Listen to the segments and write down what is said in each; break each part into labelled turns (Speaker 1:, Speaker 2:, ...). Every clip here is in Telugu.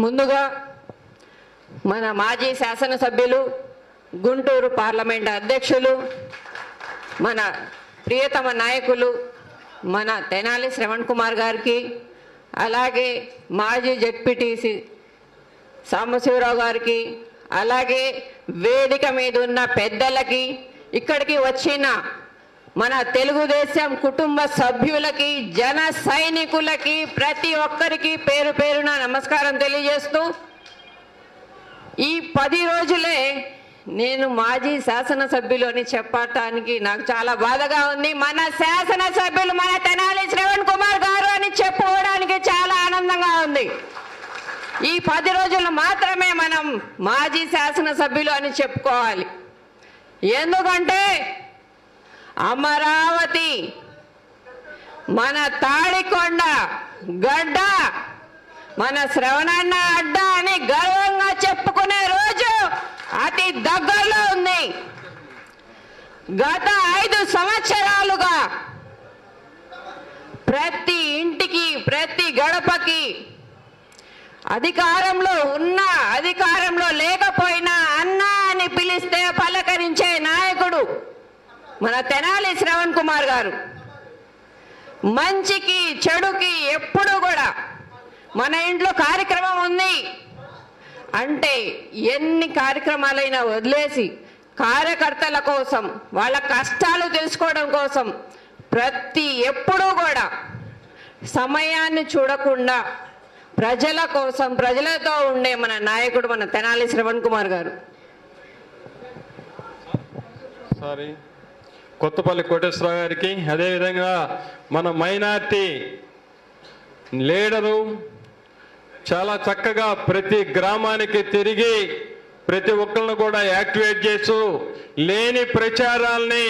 Speaker 1: ముందుగా మన మాజీ శాసనసభ్యులు గుంటూరు పార్లమెంట్ అధ్యక్షులు మన ప్రియతమ నాయకులు మన తెనాలి శ్రవణ్ కుమార్ గారికి, అలాగే మాజీ జెడ్పీటీసీ సాంబశివరావు గారికి, అలాగే వేదిక మీద ఉన్న పెద్దలకి, ఇక్కడికి వచ్చిన మన తెలుగుదేశం కుటుంబ సభ్యులకి, జన సైనికులకి, ప్రతి ఒక్కరికి పేరు పేరున నమస్కారం తెలియజేస్తూ, ఈ 10 రోజులే నేను మాజీ శాసనసభ్యులు అని చెప్పటానికి నాకు చాలా బాధగా ఉంది. మన శాసనసభ్యులు మన తెనాలి శ్రవణ్ కుమార్ గారు అని చెప్పుకోవడానికి చాలా ఆనందంగా ఉంది. ఈ 10 రోజులు మాత్రమే మనం మాజీ శాసనసభ్యులు అని చెప్పుకోవాలి. ఎందుకంటే అమరావతి మన తాడికొండ గడ్డ, మన శ్రవణన్న అడ్డ అని గర్వంగా చెప్పుకునే రోజు అతి దగ్గరలో ఉంది. గత 5 సంవత్సరాలుగా ప్రతి ఇంటికి, ప్రతి గడపకి అధికారంలో ఉన్నా అధికారంలో లేకపోయినా అన్నా అని పిలిస్తే పలకరించే నాయకుడు మన తెనాలి శ్రవణ్ కుమార్ గారు. మంచికి చెడుకి ఎప్పుడు కూడా మన ఇంట్లో కార్యక్రమం ఉంది అంటే ఎన్ని కార్యక్రమాలైనా వదిలేసి కార్యకర్తల కోసం, వాళ్ళ కష్టాలు తెలుసుకోవడం కోసం ఎప్పుడూ కూడా సమయాన్ని చూడకుండా ప్రజల కోసం, ప్రజలతో ఉండే మన నాయకుడు మన తెనాలి శ్రవణ్ కుమార్ గారు.
Speaker 2: కొత్తపల్లి కోటేశ్వరరావు గారికి, అదేవిధంగా మన మైనార్టీ లీడరు చాలా చక్కగా ప్రతి గ్రామానికి తిరిగి ప్రతి ఒక్కరిని కూడా యాక్టివేట్ చేస్తూ లేని ప్రచారాల్ని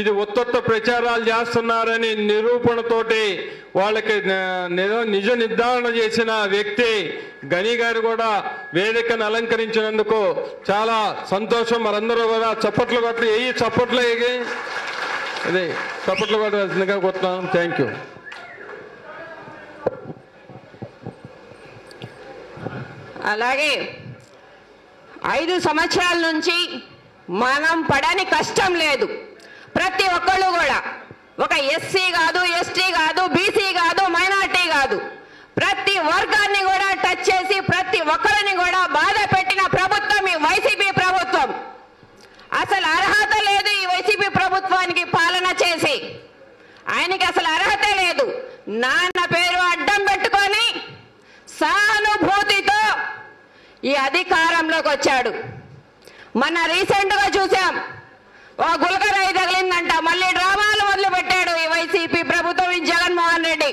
Speaker 2: ఇది ఉత్తత్త ప్రచారాలు చేస్తున్నారని నిరూపణతోటి వాళ్ళకి నిజ నిర్ధారణ చేసిన వ్యక్తి గని గారు కూడా వేదికను అలంకరించినందుకు చాలా సంతోషం. మరందరూ కూడా చప్పట్లు కొట్టి చప్పట్లు అదే చప్పట్లు కొట్టాల్సిందిగా కొడుతున్నాం. Thank you.
Speaker 1: అలాగే 5 సంవత్సరాల నుంచి మనం పడని కష్టం లేదు. ప్రతి ఒక్కళ్ళు కూడా ఒక ఎస్సీ కాదు, ఎస్టీ కాదు, బీసీ కాదు, మైనార్టీ కాదు, ప్రతి వర్గాన్ని కూడా టచ్ చేసి ప్రతి ఒక్కరిని కూడా బాధ పెట్టిన ప్రభుత్వం ఈ వైసీపీ ప్రభుత్వం. అసలు అర్హత లేదు ఈ వైసీపీ ప్రభుత్వానికి పాలన చేసి. ఆయనకి అసలు అర్హత లేదు. నాన్న పేరు అడ్డం పెట్టుకొని సానుభూతితో ఈ అధికారంలోకి వచ్చాడు. మన రీసెంట్గా చూసాం, ఓ గులకరాయి తగిలిందంట, మళ్ళీ డ్రామాలు మొదలు పెట్టాడు ఈ వైసీపీ ప్రభుత్వం, ఈ జగన్మోహన్ రెడ్డి.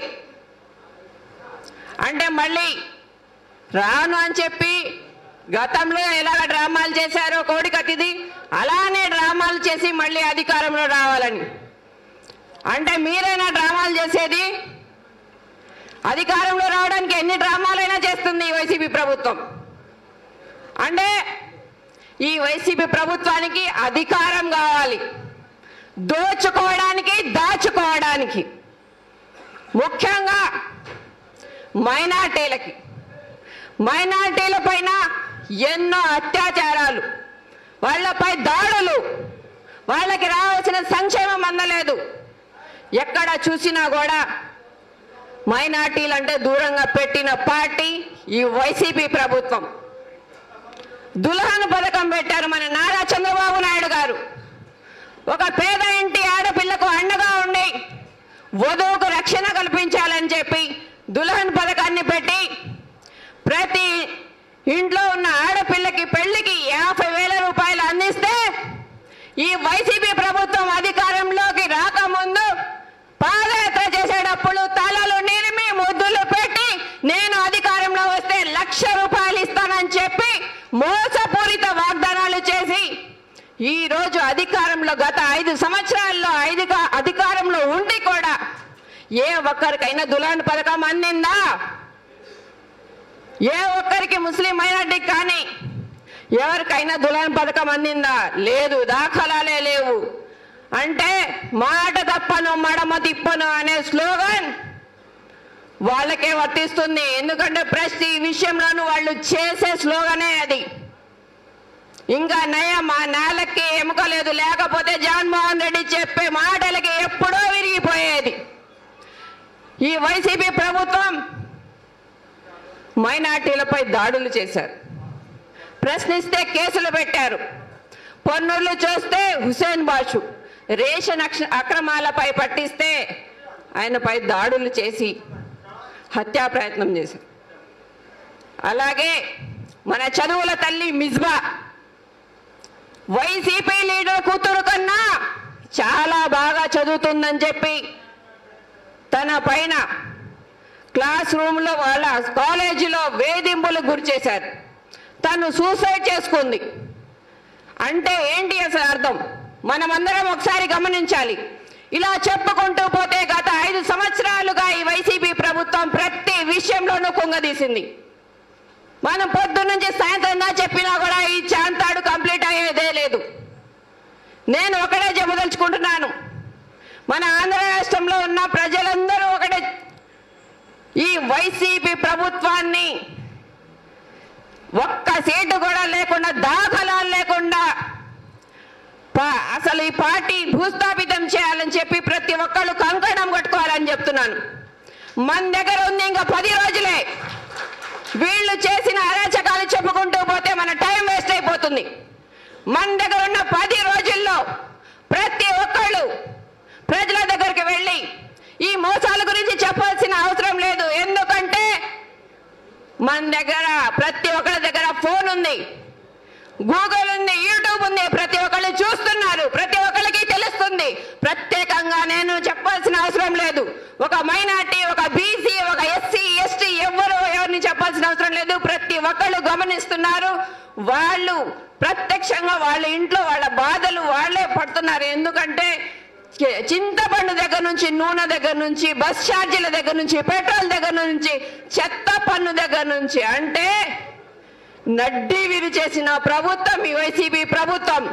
Speaker 1: అంటే మళ్ళీ రాను అని చెప్పి గతంలో ఎలాగ డ్రామాలు చేశారో కోడికత్తిది, అలానే డ్రామాలు చేసి మళ్ళీ అధికారంలో రావాలని. అంటే మీరైనా డ్రామాలు చేసేది? అధికారంలో రావడానికి ఎన్ని డ్రామాలైనా చేస్తుంది ఈ వైసీపీ ప్రభుత్వం. అంటే ఈ వైసీపీ ప్రభుత్వానికి అధికారం కావాలి, దోచుకోవడానికి, దాచుకోవడానికి. ముఖ్యంగా మైనార్టీల పైన ఎన్నో అత్యాచారాలు, వాళ్ళపై దాడులు, వాళ్ళకి రావాల్సిన సంక్షేమం అందలేదు. ఎక్కడ చూసినా కూడా మైనార్టీలు అంటే దూరంగా పెట్టిన పార్టీ ఈ వైసీపీ ప్రభుత్వం. దుల్హన్ పథకం పెట్టారు మన నారా చంద్రబాబు నాయుడు గారు. ఒక పేద ఇంటి ఆడపిల్లకు అండగా ఉండి వధువుకు రక్షణ కల్పించాలని చెప్పి దుల్హన్ పథకాన్ని పెట్టి ప్రతి ఇంట్లో ఉన్న ఆడపిల్లకి పెళ్లికి 50,000 రూపాయలు అందిస్తే ఈ వైసీపీ ప్రభుత్వం అధికారంలోకి రాకముందు పాదయాత్ర చేసేటప్పుడు తలలు నిరిమి ముద్దులు పెట్టి నేను అధికారంలో వస్తే 1,00,000 రూపాయలు ఇస్తానని చెప్పి మోసపూరిత వాగ్దానాలు చేసి ఈ రోజు అధికారంలో గత 5 సంవత్సరాల్లో అధికారంలో ఉండి కూడా ఏ ఒక్కరికైనా దుల్హన్ పథకం అందిందా? ఏ ఒక్కరికి ముస్లిం మైనార్టీకి కానీ ఎవరికైనా దుల్హన్ పథకం అందిందా? లేదు, దాఖలాలే లేవు. అంటే మాట తప్పను మడమ తిప్పను అనే స్లోగన్ వాళ్ళకే వర్తిస్తుంది. ఎందుకంటే ప్రతి విషయంలోనూ వాళ్ళు చేసే స్లోగనే అది. ఇంకా నయం మా నేలకి ఎముక లేదు, లేకపోతే జగన్మోహన్ రెడ్డి చెప్పే మాటలకి ఎప్పుడో విరిగిపోయేది. ఈ వైసీపీ ప్రభుత్వం మైనార్టీలపై దాడులు చేశారు, ప్రశ్నిస్తే కేసులు పెట్టారు. పన్నులు చూస్తే హుసేన్ బాషు, రేషన్ అక్రమాలపై పట్టిస్తే ఆయనపై దాడులు చేసి హత్యా ప్రయత్నం చేశారు. అలాగే మన చదువుల తల్లి మిస్బా వైసీపీ లీడర్ కూతురు కన్నా చాలా బాగా చదువుతుందని చెప్పి తన పైన క్లాస్ రూమ్లో వాళ్ళ కాలేజీలో వేధింపులకు గురి చేశారు. తను సూసైడ్ చేసుకుంది. అంటే ఏంటి అసలు అర్థం? మనమందరం ఒకసారి గమనించాలి. ఇలా చెప్పుకుంటూ పోతే గత 5 సంవత్సరాలుగా ఈ వైసీపీ ప్రభుత్వం ప్రతి విషయంలోనూ కుంగదీసింది. మనం పొద్దు నుంచి సాయంత్రం చెప్పినా కూడా ఈ చాంతాడు కంప్లీట్ అయ్యేదే లేదు. నేను ఒకటే చెప్పదలుచుకుంటున్నాను, మన ఆంధ్ర రాష్ట్రంలో ఉన్న ప్రజలందరూ ఒకటే, ఈ వైసీపీ ప్రభుత్వాన్ని ఒక్క సీటు కూడా లేకుండా, దాఖలాలు లేకుండా అసలు ఈ పార్టీ భూస్థాపితం చేయాలని చెప్పి ప్రతి ఒక్కళ్ళు కంకణం కట్టుకోవాలని చెప్తున్నాను. మన దగ్గర ఉంది ఇంకా 10 రోజులే. వీళ్ళు చేసిన అరాచకాలు చెప్పుకుంటూ పోతే మన టైం వేస్ట్ అయిపోతుంది. మన దగ్గర ఉన్న 10 రోజుల్లో ప్రతి ఒక్కళ్ళు ప్రజల దగ్గరికి వెళ్ళి ఈ మోసాల గురించి చెప్పాల్సిన అవసరం లేదు. ఎందుకంటే మన దగ్గర ప్రతి ఒక్కరి దగ్గర ఫోన్ ఉంది, గూగుల్ ఉంది, యూట్యూబ్ ఉంది. ప్రతి ఒక్కళ్ళు చూస్తున్నారు, ప్రతి ఒక్కరికి తెలుస్తుంది. ప్రత్యేకంగా నేను చెప్పాల్సిన అవసరం లేదు. ఒక మైనార్టీ, ఒక బీసీ, ఒక ఎస్సీ, ఎస్టీ ఎవరిని చెప్పాల్సిన అవసరం లేదు. ప్రతి ఒక్కళ్ళు గమనిస్తున్నారు. వాళ్ళు ప్రత్యక్షంగా వాళ్ళ ఇంట్లో వాళ్ళ బాధలు వాళ్ళే పడుతున్నారు. ఎందుకంటే చింతపండు దగ్గర నుంచి, నూనె దగ్గర నుంచి, బస్ ఛార్జీల దగ్గర నుంచి, పెట్రోల్ దగ్గర నుంచి, చెత్త పన్ను దగ్గర నుంచి, అంటే నడ్డి విరి చేసిన ప్రభుత్వం ఈ వైసీపీ ప్రభుత్వం.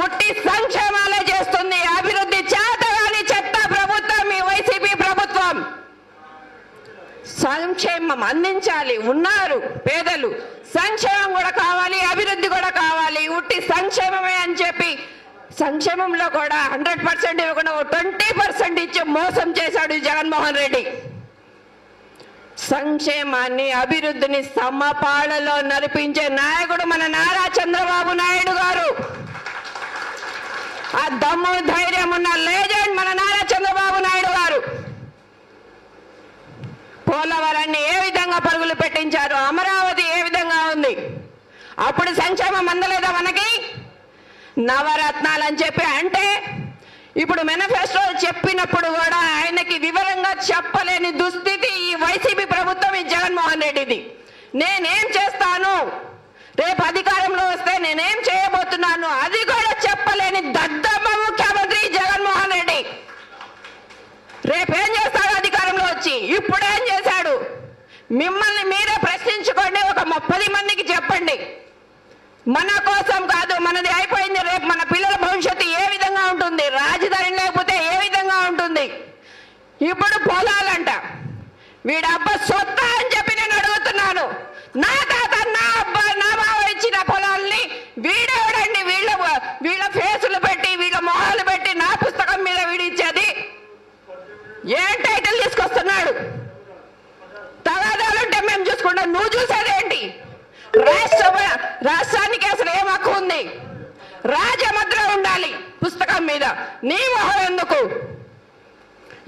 Speaker 1: ఉట్టి సంక్షేమాలే చేస్తుంది, అభివృద్ధి చేతగాని చెత్త ప్రభుత్వం ఈ వైసీపీ ప్రభుత్వం. సంక్షేమం అందించాలి, ఉన్నారు పేదలు, సంక్షేమం కూడా కావాలి, అభివృద్ధి కూడా కావాలి. ఉట్టి సంక్షేమమే అని చెప్పి సంక్షేమంలో కూడా 100% ఇవ్వకుండా 20% ఇచ్చి మోసం చేశాడు జగన్మోహన్ రెడ్డి. సంక్షేమాన్ని, అభివృద్ధిని సమపాళలో నడిపించే నాయకుడు మన నారా చంద్రబాబు నాయుడు గారు. ఆ దమ్ము ధైర్యం ఉన్న లేజెండ్ మన నారా చంద్రబాబు నాయుడు గారు. పోలవరాన్ని ఏ విధంగా పరుగులు పెట్టించారు, అమరావతి ఏ విధంగా ఉంది. అప్పుడు సంక్షేమం అందలేదా మనకి? నవరత్నాలు అని చెప్పి అంటే ఇప్పుడు మేనిఫెస్టో చెప్పినప్పుడు కూడా ఆయనకి వివరంగా చెప్పలేని దుస్థితి ఈ వైసీపీ ప్రభుత్వం, ఈ జగన్మోహన్ రెడ్డిది. నేనేం చేస్తాను, రేపు అధికారంలో వస్తే నేనేం చేయబోతున్నాను అది కూడా చెప్పలేని దద్దమ్మ ముఖ్యమంత్రి జగన్మోహన్ రెడ్డి. రేపేం చేస్తాడు అధికారంలో వచ్చి? ఇప్పుడేం చేశాడు? మిమ్మల్ని మీరే ప్రశ్నించుకోండి. ఒక 10 మందికి చెప్పండి. మన కోసం కాదు, మనది అయిపోయింది. రేపు మన పిల్లల భవిష్యత్తు ఏ విధంగా ఉంటుంది, రాజధాని లేకపోతే ఏ విధంగా ఉంటుంది. ఇప్పుడు పొలాలంట, వీడి అబ్బా సొత్త అని చెప్పి నేను అడుగుతున్నాను. నా తాత, నా అబ్బా, నా బావ ఇచ్చిన పొలాల్ని వీడెవడండి వీళ్ళ ఫేసులు పెట్టి, వీళ్ళ మొహాలు పెట్టి నా పుస్తకం మీద వీడిచ్చేది? ఏం టైటిల్ తీసుకొస్తున్నాడు? తగాదాలుంటే మేము చూసుకుంటాం, నువ్వు చూసేదేంటి? రాష్ట్రానికి అసలు ఏం హక్కు ఉంది? రాజముద్ర ఉండాలి పుస్తకం మీద, నీ మొహం ఎందుకు?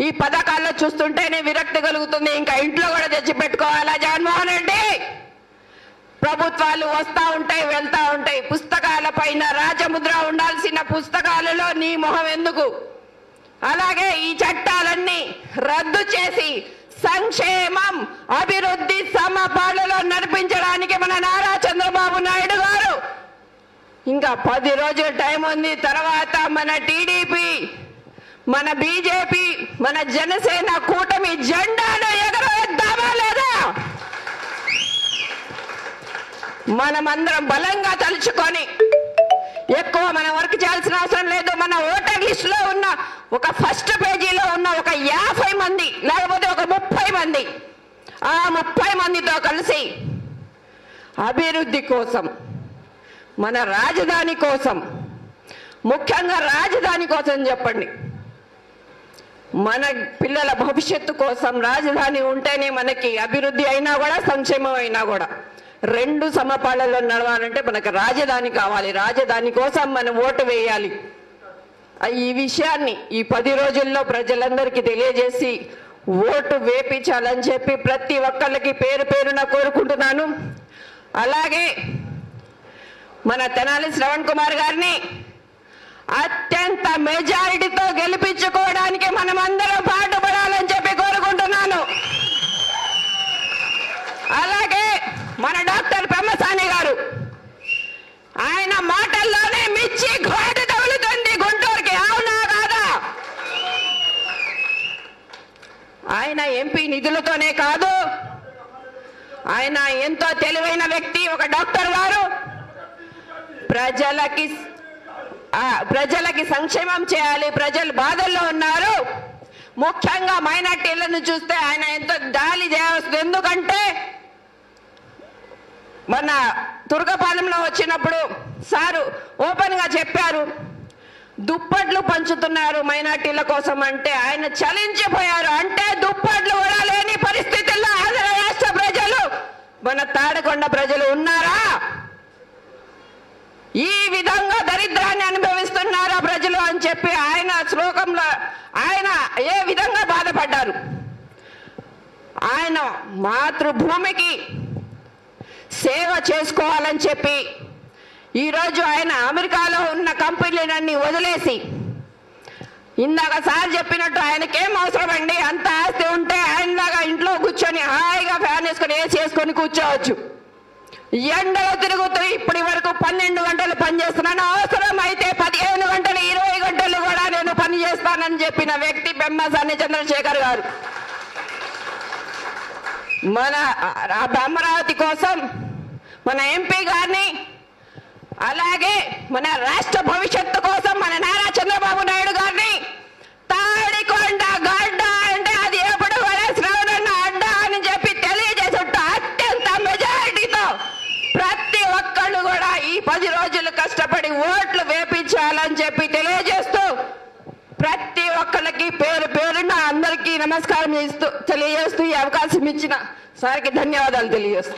Speaker 1: ఈ పథకాల్లో చూస్తుంటేనే విరక్తి కలుగుతుంది. ఇంకా ఇంట్లో కూడా తెచ్చి పెట్టుకోవాలా జగన్మోహన్ రెడ్డి? ప్రభుత్వాలు వస్తా ఉంటాయి, వెళ్తా ఉంటాయి. పుస్తకాల పైన రాజముద్ర ఉండాల్సిన పుస్తకాలలో నీ మొహం ఎందుకు? అలాగే ఈ చట్టాలన్నీ రద్దు చేసి సంక్షేమం, అభివృద్ధి సమపాళలో నడిపించడానికి మన నారా చంద్రబాబు నాయుడు గారు ఇంకా 10 రోజుల టైం ఉంది. తర్వాత మన టీడీపీ, మన బీజేపీ, మన జనసేన కూటమి జెండాను ఎగరవేద్దామా లేదా? మనమందరం బలంగా తలుచుకొని ఎక్కువ మనం వర్క్ చేయాల్సిన అవసరం లేదు. మన ఓటర్ లిస్ట్ లో ఉన్న ఒక ఫస్ట్ పేజీలో ఉన్న ఒక 50 మంది లేకపోతే ఒక 30 మంది ఆ 30 మందితో కలిసి అభివృద్ధి కోసం, మన రాజధాని కోసం, ముఖ్యంగా రాజధాని కోసం చెప్పండి. మన పిల్లల భవిష్యత్తు కోసం రాజధాని ఉంటేనే మనకి అభివృద్ధి అయినా కూడా సంక్షేమం అయినా కూడా రెండు సమపాళ్ళలో నడవాలంటే మనకు రాజధాని కావాలి. రాజధాని కోసం మనం ఓటు వేయాలి. ఈ విషయాన్ని ఈ 10 రోజుల్లో ప్రజలందరికీ తెలియజేసి ఓటు వేపించాలని చెప్పి ప్రతి ఒక్కళ్ళకి పేరు పేరున కోరుకుంటున్నాను. అలాగే మన తెనాలి శ్రవణ్ కుమార్ గారిని అత్యంత మెజారిటీతో గెలిపించుకోవడానికి మనమందరం పాటుపడాలని చెప్పి కోరుకుంటున్నాను. అలాగే మన డాక్టర్ పెమ్మసాని గారు, ఆయన మాటల్లోనే మిర్చి ఘాటు తగులుతుంది గుంటూరుకి, అవునా కాదా? ఆయన ఎంపీ నిధులతోనే కాదు, ఆయన ఎంతో తెలివైన వ్యక్తి. ఒక డాక్టర్ గారు ప్రజలకి సంక్షేమం చేయాలి. ప్రజలు బాధల్లో ఉన్నారు. ముఖ్యంగా మైనార్టీలను చూస్తే ఆయన ఎంతో జాలి చేయవలసింది. ఎందుకంటే మన తుర్కపాలెంలో వచ్చినప్పుడు సారు ఓపెన్ గా చెప్పారు, దుప్పట్లు పంచుతున్నారు మైనార్టీల కోసం అంటే ఆయన చలించిపోయారు. అంటే దుప్పట్లు కూడా లేని పరిస్థితుల్లో ఆంధ్ర రాష్ట్ర ప్రజలు, మన తాడకొండ ప్రజలు ఉన్నారా? ఈ విధంగా దరిద్రాన్ని అనుభవిస్తున్నారా ప్రజలు అని చెప్పి ఆయన శ్లోకంలో ఆయన ఏ విధంగా బాధపడ్డారు. ఆయన మాతృభూమికి సేవ చేసుకోవాలని చెప్పి ఈరోజు ఆయన అమెరికాలో ఉన్న కంపెనీలన్నీ వదిలేసి, ఇందాక సార్ చెప్పినట్టు ఆయనకేం అవసరం అండి, అంత ఆస్తి ఉంటే ఆయనలాగా ఇంట్లో కూర్చొని హాయిగా ఫ్యాన్ వేసుకొని ఏసీ వేసుకొని కూర్చోవచ్చు. ఎండలో తిరుగుతూ ఇప్పటి వరకు 12 గంటలు పనిచేస్తున్నాను, అవసరం అయితే 15 గంటలు 20 గంటలు కూడా నేను పని చేస్తానని చెప్పిన వ్యక్తి పెమ్మసాని చంద్రశేఖర్ గారు. మన అమరావతి కోసం మన ఎంపీ గారిని, అలాగే మన రాష్ట్ర భవిష్యత్తు కోసం మన నారా చంద్రబాబు నాయుడు గారిని తాడికొండ గడ్డ అంటే అది ఎప్పుడు కూడా శ్రవణన్న అడ్డ అని చెప్పి తెలియజేసుంటూ అత్యంత మెజారిటీతో ప్రతి ఒక్కళ్ళు కూడా ఈ 10 రోజులు కష్టపడి ఓట్లు వేపించాలని చెప్పి తెలియజేస్తూ ప్రతి ఒక్కళ్ళకి పేరు పేరున అందరికీ నమస్కారం తెలియజేస్తూ ఈ అవకాశం ఇచ్చిన సార్కి ధన్యవాదాలు తెలియజేస్తూ